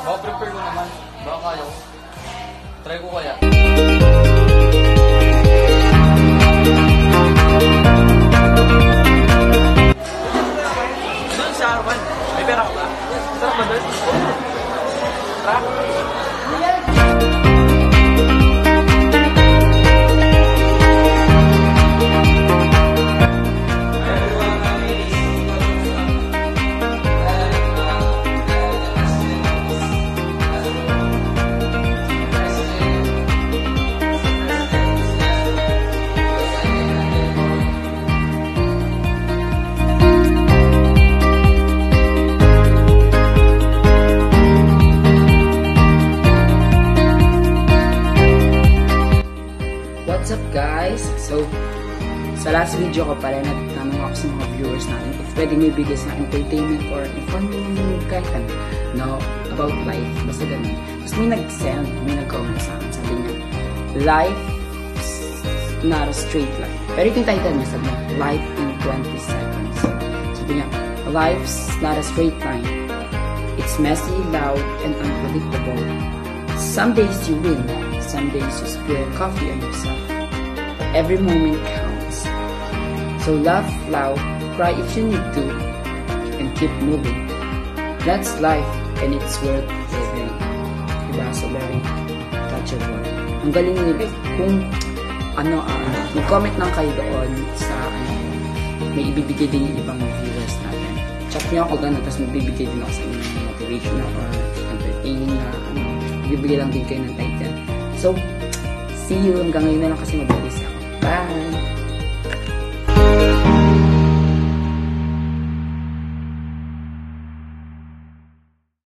Baka prepare ko naman. Baka kaya ko. Try ko kaya. Doon sa Arman. May pera ka ba? Sarap ba doon? Tara. What's up guys? So, sa last video ko pala nagtanong ako sa mga viewers natin if pwede may bigay sa entertainment or informing kahit ano, no, about life, basta ganun. Tapos may nag-send, may nag-comment sa akin, sabi niya, life's not a straight line. Pero ito yung title niya, sabi niya, life in 20 seconds. Sabi niya, life's not a straight line. It's messy, loud, and unpredictable. Some days you win, some days you spill coffee on yourself. Every moment counts. So laugh loud, cry if you need to, and keep moving. That's life, and it's worth living. Diba? So very touchable. Ang galing nila. Kung mag-comment lang kayo doon sa may ibibigay din yung ibang viewers natin. Chat nyo ako gano'n, tapos magbibigay din ako sa inyo ng motivation or entertaining na ibibigay lang din kayo ng title. So, see you hanggang ngayon na lang kasi mabilis.